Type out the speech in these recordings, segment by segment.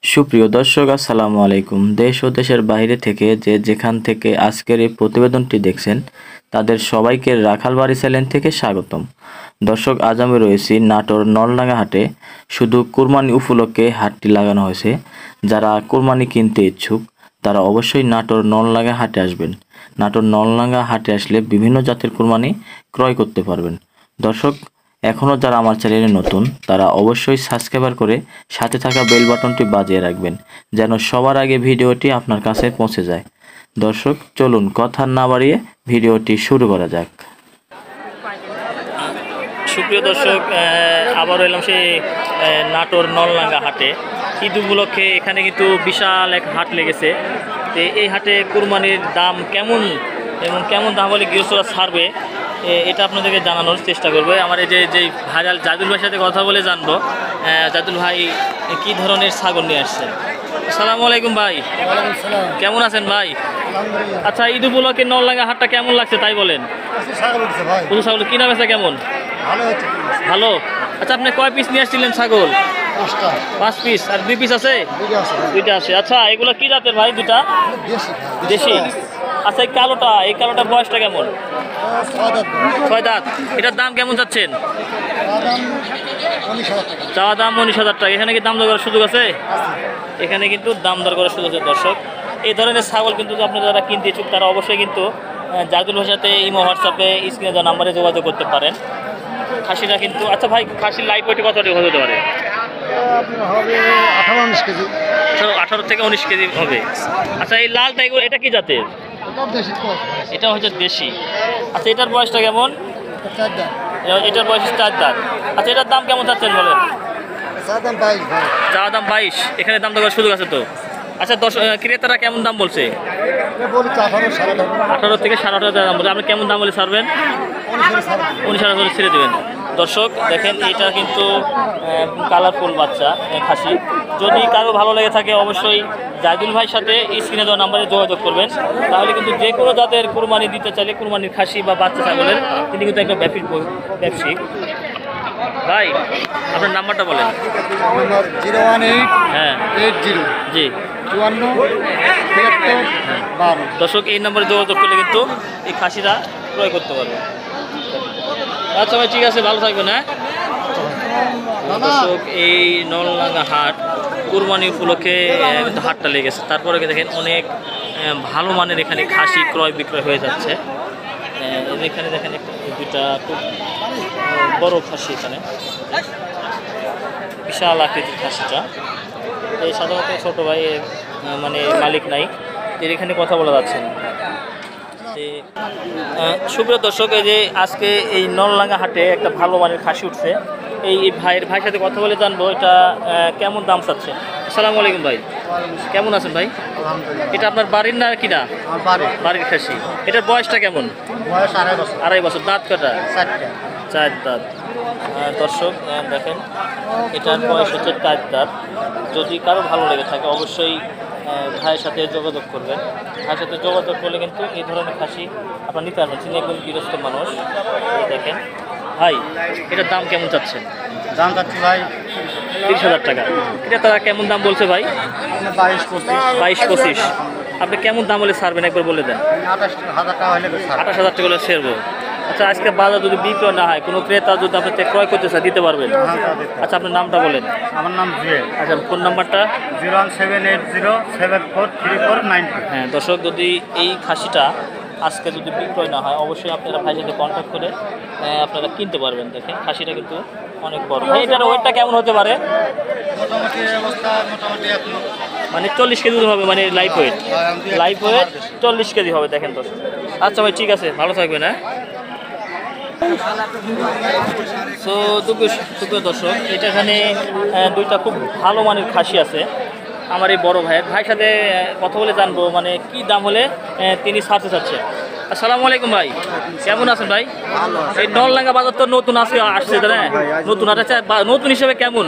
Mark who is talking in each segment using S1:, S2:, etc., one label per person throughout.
S1: সুপ্রিয় দর্শক আসসালামু আলাইকুম। দেশ ও দেশের বাইরে থেকে যে যেখান থেকে আজকের এই প্রতিবেদনটি দেখছেন তাদের সবাইকে রাখালবাড়ি চ্যানেল থেকে স্বাগতম। দর্শক, আজ আমি রয়েছি নাটোর নলডাঙ্গা হাটে। শুধু কুরবানি উপলক্ষে হাটটি লাগানো হয়েছে। যারা কুরবানি কিনতে ইচ্ছুক তারা অবশ্যই নাটোর নলডাঙ্গা হাটে আসবেন। নাটোর নলডাঙ্গা হাটে আসলে বিভিন্ন জাতের কুরবানি ক্রয় করতে পারবেন। দর্শক, এখনও যারা আমার চ্যানেলে নতুন তারা অবশ্যই সাবস্ক্রাইব করে সাথে থাকা বেল বাটনটি বাজিয়ে রাখবেন যেন সবার আগে ভিডিওটি আপনার কাছে পৌঁছে যায়। দর্শক, চলুন কথা না বাড়িয়ে ভিডিওটি শুরু করা যাক। সুপ্রিয় দর্শক, আবার এলাম সেই নাটোর নলডাঙ্গা হাটে। ঈদ উপলক্ষে এখানে কিন্তু বিশাল এক হাট লেগেছে। তো এই হাটে কুরবানির দাম কেমন এবং কেমন দাম হলে গৃহস্থরা ছাড়বে এটা আপনাদেরকে জানানোর চেষ্টা করবো। আমার এই যে ভাইরাল জাদুল ভাইয়ের সাথে কথা বলে জানবো জাদুল ভাই কী ধরনের ছাগল নিয়ে আসছে। আসসালামু আলাইকুম ভাই, কেমন আছেন ভাই? আচ্ছা, ঈদ উপলক্ষে নলডাঙ্গা হাটটা কেমন লাগছে তাই বলেন। পুরো ছাগল কিনা বেচা কেমন? ভালো। আচ্ছা, আপনি কয় পিস নিয়ে আসছিলেন ছাগল? 5 পিস। আর 2 পিস আছে? দুইটা আছে। আচ্ছা, এগুলো কি জাতের ভাই? দুটা দেশি। আচ্ছা, এই কালোটার বয়সটা কেমন? 6 দাঁত। এটার দাম কেমন চাচ্ছেন? চাওয়া দাম 19,000 টাকা। এখানে কি দাম দর করার সুযোগ আছে? এখানে কিন্তু দাম দর করার সুযোগ আছে। দর্শক, এই ধরনের ছাগল কিন্তু আপনারা যারা কিনতে ইচ্ছুক তারা অবশ্যই কিন্তু জাদুল ভাইয়ের সাথে ইমো হোয়াটসঅ্যাপে স্ক্রিনে দেওয়া নাম্বারে যোগাযোগ করতে পারেন। খাসিটা কিন্তু, আচ্ছা ভাই, খাসির লাইভ ওয়েট কত হতে পারে? 18 থেকে 19 কেজি হবে। আচ্ছা, এই লালটা এটা কি জাতের? এটা হচ্ছে দেশি। আচ্ছা, এটার বয়সটা কেমন? এটার বয়স 4 দাঁত। আচ্ছা, এটার দাম কেমন চাচ্ছেন বলেন? চাওয়া দাম 22। এখানে দাম দেওয়ার সুযোগ আছে তো? আচ্ছা, ক্রেতারা কেমন দাম বলছে? 18 থেকে 18,000 দাম বলছে। আপনি কেমন দাম বলে ছাড়বেন? 19,000 ছেড়ে দেবেন। দর্শক দেখেন, এটা কিন্তু কালারফুল বাচ্চা খাসি। যদি কারো ভালো লেগে থাকে অবশ্যই জাহিদুল ভাইয়ের সাথে স্ক্রিনে দেওয়া নাম্বারে যোগাযোগ করবেন। তাহলে কিন্তু যে কোনো জাতের কুরবানি দিতে চাইলে কুরবানির খাসি বা বাচ্চা ছাগলের তিনি কিন্তু একটা ব্যবসায়িক। ভাই, আপনার নাম্বারটা বলেন।
S2: 018
S1: হ্যাঁ
S2: 80
S1: জি
S2: 54 73 12।
S1: দর্শক, এই নাম্বারে যোগাযোগ করলে কিন্তু এই খাসিটা ক্রয় করতে পারবে। আচ্ছা ভাই, ঠিক আছে, ভালো থাকবেন। হ্যাঁ দর্শক, এই নলডাঙ্গা হাট কুরবানি উপলক্ষে কিন্তু হাটটা লেগেছে। তারপরে দেখেন অনেক ভালো মানের এখানে খাসি ক্রয় বিক্রয় হয়ে যাচ্ছে। এখানে দেখেন দুইটা খুব বড় খাসি, এখানে বিশাল আকৃতির খাসিটা। এই সাধারণত ছোট ভাই মানে মালিক নাই, এর এখানে কথা বলা যাচ্ছে না। সুপ্রিয় দর্শক, এই যে আজকে এই নলডাঙ্গা হাটে একটা ভালো মানের খাসি উঠছে। এই ভাইয়ের সাথে কথা বলে জানবো এটা কেমন দাম চাচ্ছে। আসসালামু আলাইকুম ভাই, কেমন আছেন ভাই? এটা আপনার বাড়ির না কিনা? বাড়ির খাসি। এটার বয়সটা কেমন?
S2: বয়স
S1: 2.5 বছর। দাঁত কটা? 4 দাঁত। দর্শক দেখেন, এটার বয়স হচ্ছে 4 দাঁত। যদি কারো ভালো লেগে থাকে অবশ্যই ভাইয়ের সাথে যোগাযোগ করবেন। ভাইয়ের সাথে যোগাযোগ করলে কিন্তু এই ধরনের খাসি আপনার নিতে পারবেন। তিনি একজন গৃহস্থ মানুষ। দেখেন ভাই, এটার দাম কেমন চাচ্ছেন?
S2: দাম চাচ্ছি ভাই
S1: 30,000 টাকা। এটা তারা কেমন দাম বলছে ভাই? 22-25। আপনি কেমন দাম বলে ছাড়বেন একবার বলে দেন।
S2: 28,000 টাকা হলে
S1: 28,000 টাকা হলে ছাড়বো। আচ্ছা, আজকে বাজার যদি বিক্রয় না হয়, কোনো ক্রেতা যদি আপনার থেকে ক্রয় করতে চায় দিতে পারবেন? আচ্ছা, আপনার নামটা বলেন।
S2: আমার নাম জুয়েল।
S1: আচ্ছা, ফোন নাম্বারটা?
S2: 01780743492।
S1: হ্যাঁ দর্শক, যদি এই খাসিটা আজকে যদি বিক্রয় না হয় অবশ্যই আপনারা ভাইয়ের সাথে কন্ট্যাক্ট করে আপনারা কিনতে পারবেন। দেখেন খাসিটা কিন্তু অনেক বড়। ভাই, এটার ওয়েটটা কেমন হতে পারে?
S2: মোটামুটি অবস্থা মোটামুটি
S1: মানে 40 কেজি হবে, মানে লাইফ ওয়েট 40 কেজি হবে। দেখেন দর্শক। আচ্ছা ভাই, ঠিক আছে, ভালো থাকবেন। হ্যাঁ সো দুপুর দর্শক, এটা এখানে দুইটা খুব ভালো মানের খাসি আছে আমার এই বড় ভাইয়ের সাথে কথা বলে জানবো মানে কি দাম হলে তিনি ছাড়তে চাচ্ছে। আসসালামু আলাইকুম ভাই, কেমন আছেন ভাই? এই নলডাঙ্গা বাজার তো নতুন আজকে আসছে, তাই না? নতুন হাট আছে, নতুন হিসেবে কেমন?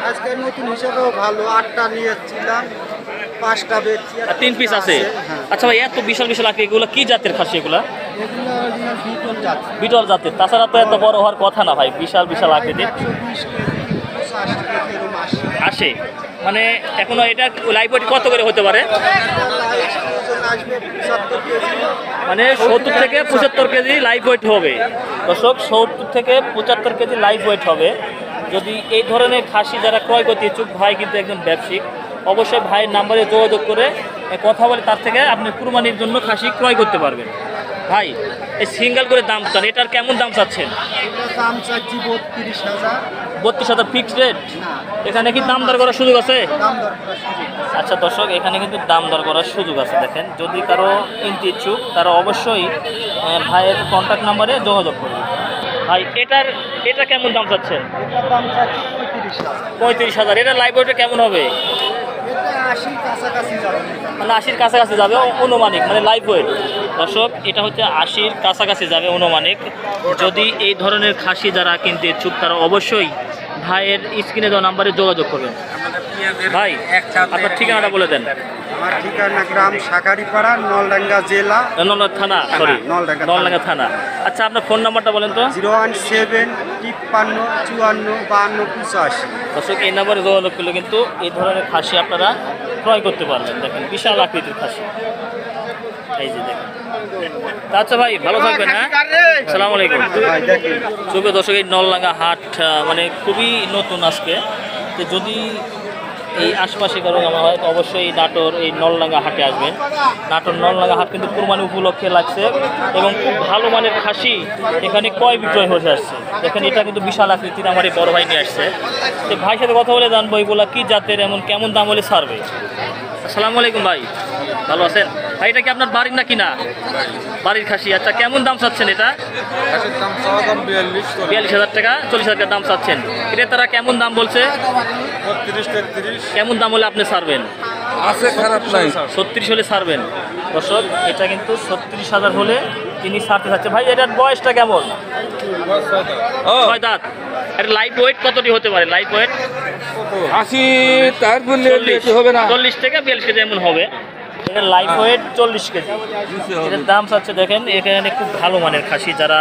S2: আজকে নতুন হিসেবেও ভালো। 8টা নিয়েছিলাম, 5টা বেচছি আর
S1: 3 পিস আছে। আচ্ছা ভাই, এত বিশাল বিশাল আঁকি এগুলো কি জাতের খাসি? এগুলা বিটল জাতের। তাছাড়া তো এত বড় হওয়ার কথা না ভাই, বিশাল বিশাল আকৃতির আসে। মানে এখনো এটা লাইভ ওয়েট কত করে হতে পারে?
S2: ওজন আসবে 75 কেজি।
S1: মানে 70 থেকে 75 কেজি লাইভ ওয়েট হবে। দর্শক 70 থেকে 75 কেজি লাইভ ওয়েট হবে। যদি এই ধরনের খাসি যারা ক্রয় করতে ইচ্ছুক, ভাই কিন্তু একজন ব্যবসায়িক, অবশ্যই ভাইয়ের নাম্বারে যোগাযোগ করে কথা বলে তার থেকে আপনি কুরবানির জন্য খাসি ক্রয় করতে পারবেন। ভাই এই সিঙ্গেল করে দাম চান, এটার কেমন দাম চাচ্ছেন?
S2: এটার দাম চাচ্ছি 32,000।
S1: 32,000 ফিক্সড রেট?
S2: না,
S1: এখানে কি দাম দর করার সুযোগ আছে?
S2: দাম দর করার সুযোগ আছে।
S1: আচ্ছা দর্শক, এখানে কিন্তু দাম দর করার সুযোগ আছে। দেখেন, যদি কারো কিনতে ইচ্ছুক তারা অবশ্যই ভাইয়ের কন্ট্যাক্ট নাম্বারে যোগাযোগ করবে। ভাই এটা কেমন দাম চাচ্ছেন?
S2: এটার দাম চাচ্ছি 35,000।
S1: 35,000। এটা লাইভ ওয়েটে কেমন হবে?
S2: এটা 80 কাছাকাছি যাবে।
S1: মানে 80-র কাছাকাছি যাবে অনুমানিক, মানে লাইভ ওয়েট। দর্শক, এটা হচ্ছে 80-র কাছাকাছি যাবে অনুমানিক। যদি এই ধরনের খাসি যারা কিনতে ইচ্ছুক তারা অবশ্যই ভাইয়ের স্ক্রিনে দেওয়া নাম্বারে যোগাযোগ করবেন। ভাই আপনার ঠিকানাটা বলে দেন।
S2: আমার ঠিকানা গ্রাম শাকারিপাড়া, নলডাঙ্গা জেলা,
S1: নলডাঙ্গা থানা, সরি নলডাঙ্গা থানা। আচ্ছা, আপনার ফোন নাম্বারটা বলেন তো।
S2: 017 53 54 52 85।
S1: দর্শক, এই নাম্বারে যোগাযোগ করলে কিন্তু এই ধরনের খাসি আপনারা ক্রয় করতে পারবেন। দেখেন, বিশাল আকৃতির খাসি, এই যে দেখেন। আচ্ছা ভাই, ভালো থাকবেন। হ্যাঁ, আসসালামু আলাইকুম।
S2: ভাই দেখেন,
S1: শুভ দর্শক, এই নলডাঙ্গা হাট মানে খুবই নতুন আজকে। তো যদি এই আশপাশে কারো আমার হয় তো অবশ্যই নাটোর এই নলডাঙ্গা হাটে আসবেন। নাটোর নলডাঙ্গা হাট কিন্তু কুরবানি উপলক্ষে লাগছে এবং খুব ভালো মানের খাসি এখানে ক্রয় বিক্রয় হয়ে আসছে। দেখেন, এটা কিন্তু বিশাল আকৃতির আমার এই বড় ভাই নিয়ে আসছে। তো ভাইয়ের সাথে কথা বলে জানবো এগুলা কী জাতের, এমন কেমন দাম হলে ছাড়বে। আসসালামু আলাইকুম ভাই, ভালো আছেন? ভাই এটা কি আপনার বাড়ির না কিনা? বাড়ির খাসি। আচ্ছা, কেমন দাম চাচ্ছেন এটা? 42,000 টাকা, 40,000 টাকা দাম চাচ্ছেন। ক্রেতারা কেমন দাম বলছে?
S3: 32-33
S1: কেমন দাম হলে আপনি ছাড়বেন?
S3: আছে, খারাপ নাই।
S1: 36 হলে ছাড়বেন। দর্শক, এটা কিন্তু 36,000 হলে তিনি ছাড়তে চাচ্ছে। ভাই এটার বয়সটা কেমন?
S3: ও
S1: 6 দাঁত। এটা লাইভ ওয়েট কতটি হতে পারে? লাইভ ওয়েট
S3: 80 তার বললে
S1: 40
S3: হবে না।
S1: 40 থেকে 42 কেজি এমন হবে। এটা লাইভ ওয়েট 40 কেজি। এটার দাম চাচ্ছে। দেখেন, এখানে খুব ভালো মানের খাসি। যারা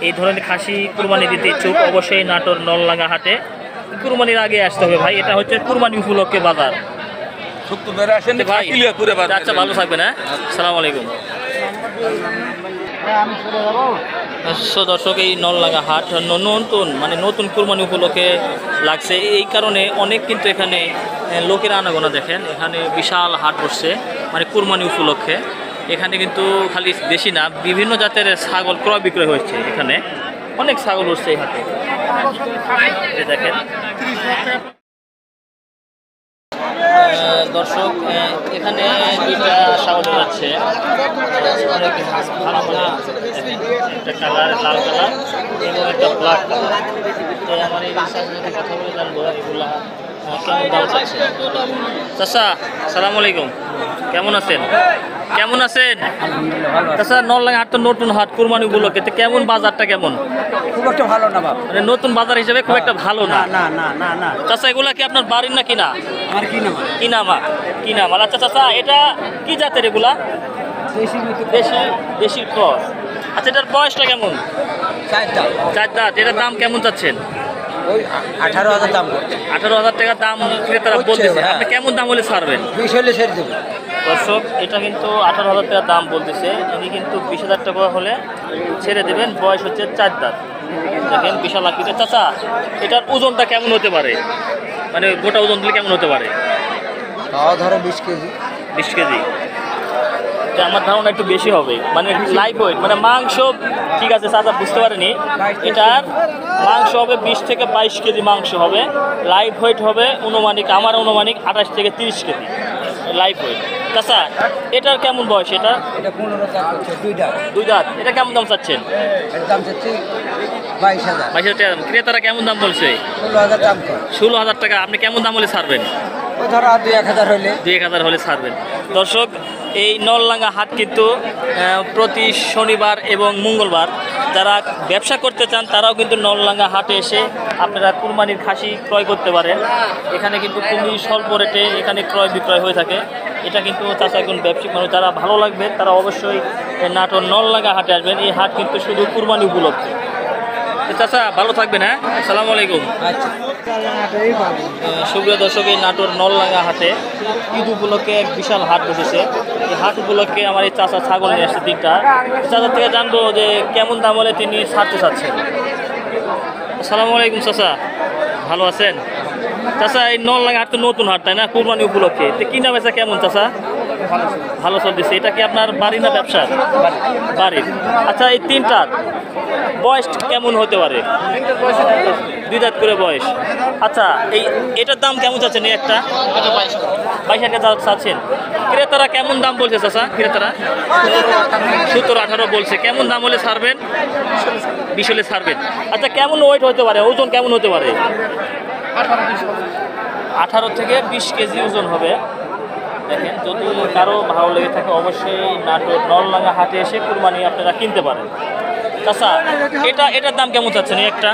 S1: এই ধরনের খাসি কুরবানি দিতে ইচ্ছুক অবশ্যই নাটোর নলডাঙ্গা হাটে কুরবানির আগে আসতে হবে। ভাই এটা হচ্ছে কুরবানি উপলক্ষে বাজার।
S3: সত্য ধরে আসেন
S1: ভাই
S3: ক্লিয়ার করে বাদ
S1: আচ্ছা, ভালো থাকবেন। হ্যাঁ, আসসালামু আলাইকুম। দর্শক, এই নলডাঙ্গা হাট নতুন মানে নতুন কুরবানি উপলক্ষে লাগছে, এই কারণে অনেক কিন্তু এখানে লোকের আনাগোনা। দেখেন, এখানে বিশাল হাট বসছে মানে কুরবানি উপলক্ষে। এখানে কিন্তু খালি দেশি না, বিভিন্ন জাতের ছাগল ক্রয় বিক্রয় হচ্ছে। এখানে অনেক ছাগল বসছে এই হাটে, এই দেখেন। দর্শক, এখানে দুইটা ছাগল যাচ্ছে, অনেক ভালো ভালো। একটা কালার লাল কালার এবং একটা ব্ল্যাক কালার। তো আমার এই ছাগলের কথা বলে জানবো এগুলা কেমন দাম চাচ্ছে। চাচা, সালামু আলাইকুম, কেমন আছেন? কেমন আছেন? চাচা, নলডাঙ্গা হাট তো নতুন হাট কুরবানি উপলক্ষে, তো কেমন বাজারটা কেমন?
S2: খুব একটা ভালো না বাবা।
S1: মানে নতুন বাজার হিসেবে খুব একটা ভালো না।
S2: না না না না,
S1: চাচা, এগুলা কি আপনার বাড়ির না কিনা?
S2: আর কি না,
S1: কিনা মাল। আচ্ছা চাচা, এটা কি জাতের এগুলা? দেশি ক্রস। আচ্ছা, এটার বয়সটা কেমন? 4 দাঁত। এটার দাম কেমন চাচ্ছেন?
S2: ওই 18,000 দাম করছে।
S1: 18,000 টাকা দাম ক্রেতারা বলতেছে।
S2: হ্যাঁ।
S1: আপনি কেমন দাম হলে ছাড়বেন?
S2: 20 হলে ছেড়ে দেবো।
S1: দর্শক, এটা কিন্তু 18,000 টাকা দাম বলতেছে। ইনি কিন্তু 20,000 টাকা হলে ছেড়ে দেবেন। বয়স হচ্ছে 4 দাঁত। দেখেন, বিশাল আকৃতি। চাচা, এটার ওজনটা কেমন হতে পারে? মানে গোটা ওজন দিলে কেমন হতে পারে?
S2: তাও ধরো 20 কেজি।
S1: 20 কেজি। তো আমার ধারণা একটু বেশি হবে, মানে লাইভ ওয়েট, মানে মাংস। ঠিক আছে চাচা, বুঝতে পারিনি। এটার মাংস হবে 20 থেকে 22 কেজি মাংস হবে। লাইভ ওয়েট হবে অনুমানিক, আমার অনুমানিক 28 থেকে 30 কেজি লাইভ ওয়েট। চাচা, এটার কেমন বয়স? এটা
S2: 15 দাম করছে, 2 দাম।
S1: 2 দাঁত। এটা কেমন দাম চাচ্ছেন?
S2: এর দাম চাচ্ছি 22,000।
S1: 22,000 টাকা। ক্রেতারা কেমন দাম বলছে?
S2: 16,000 দাম কর।
S1: 16,000 টাকা। আপনি কেমন দাম হলে ছাড়বেন?
S2: ও ধরো আর 2-1,000 হলে।
S1: 2-1,000 হলে ছাড়বেন। দর্শক, এই নলডাঙ্গা হাট কিন্তু প্রতি শনিবার এবং মঙ্গলবার যারা ব্যবসা করতে চান তারাও কিন্তু নলডাঙ্গা হাটে এসে আপনারা কুরবানির খাসি ক্রয় করতে পারেন। এখানে কিন্তু খুবই স্বল্প রেটে এখানে ক্রয় বিক্রয় হয়ে থাকে। এটা কিন্তু চাচা একজন ব্যবসায়িক মানুষ, যারা ভালো লাগবে তারা অবশ্যই নাটোর নলডাঙ্গা হাটে আসবেন। এই হাট কিন্তু শুধু কুরবানি উপলক্ষে। তো চাচা ভালো থাকবেন, হ্যাঁ, আসসালামু আলাইকুম। সুপ্রিয় দর্শক, এই নাটোর নলডাঙ্গা হাটে ঈদ উপলক্ষে এক বিশাল হাট বসেছে। এই হাট উপলক্ষে আমার এই চাচা ছাগল নিয়ে আসছে 3টা। চাচার থেকে জানবো যে কেমন দাম হলে তিনি ছাড়তে চাচ্ছেন। আসসালামু আলাইকুম চাচা, ভালো আছেন? চাচা এই নলডাঙ্গা হাট তো নতুন হাট, তাই না, কুরবানি উপলক্ষে, তো কিনা বেচা কেমন চাচা? ভালো চলতেছে। এটা কি আপনার বাড়ি না ব্যবসা? বাড়ির। আচ্ছা, এই 3টার বয়স কেমন হতে পারে? 2 দাঁত করে বয়স। আচ্ছা, এটার দাম কেমন চাচ্ছেন? এই একটা 22,000 চাচ্ছেন। ক্রেতারা কেমন দাম বলছে চাচা? ক্রেতারা 17-18 বলছে। কেমন দাম হলে ছাড়বেন? 20 হলে ছাড়বেন। আচ্ছা, কেমন ওয়েট হতে পারে, ওজন কেমন হতে পারে? 18 থেকে 20 কেজি ওজন হবে। দেখেন, যদি কারো ভালো লেগে থাকে অবশ্যই নাটোর নলডাঙ্গা হাটে এসে কুরবানি আপনারা কিনতে পারেন। আচ্ছা, এটার দাম কেমন চাচ্ছেন? এই একটা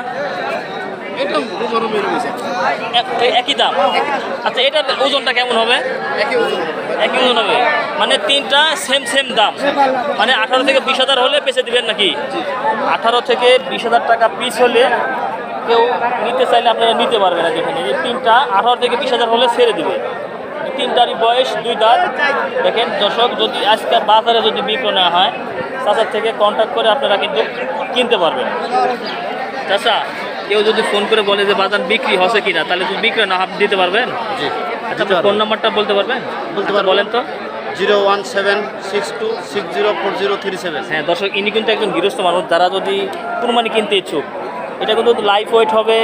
S1: একই দাম। আচ্ছা, এটার ওজনটা কেমন হবে? একই ওজন হবে, মানে 3টা সেম দাম, মানে 18 থেকে 20,000 হলে বেচে দিবেন নাকি? 18 থেকে 20,000 টাকা পিস হলে কেউ নিতে চাইলে আপনারা নিতে পারবেন না। দেখেন, এই 3টা 18 থেকে 20,000 হলে ছেড়ে দিবে। 3টারই বয়স 2 দাঁত। দেখেন দর্শক, যদি আজকে বাজারে যদি বিক্রি না হয়, চাচার থেকে কন্ট্যাক্ট করে আপনারা কিন্তু কিনতে পারবেন। চাচা, কেউ যদি ফোন করে বলে যে বাজার বিক্রি হচ্ছে কিনা, তাহলে যদি বিক্রি না আপনি দিতে পারবেন?
S2: জি,
S1: আচ্ছা, ফোন নাম্বারটা বলতে পারবেন? বলেন তো।
S2: 01762604037।
S1: হ্যাঁ দর্শক, ইনি কিন্তু একজন গৃহস্থ মানুষ, যারা যদি কুরবানি কিনতে ইচ্ছুক। এটা কিন্তু লাইফ ওয়েট হবে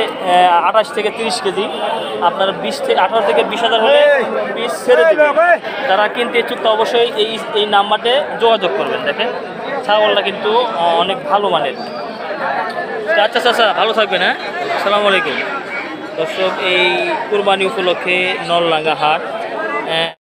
S1: 28 থেকে 30 কেজি। আপনার 18 থেকে 20,000 হলে পিস ছেড়ে দেবে। যারা কিনতে ইচ্ছুক তো অবশ্যই এই নাম্বারে যোগাযোগ করবেন। দেখেন, ছাগলটা কিন্তু অনেক ভালো মানের। আচ্ছা চাচা, ভালো থাকবেন, হ্যাঁ, আসসালামু আলাইকুম। দর্শক, এই কুরবানি উপলক্ষে নলডাঙ্গা হাট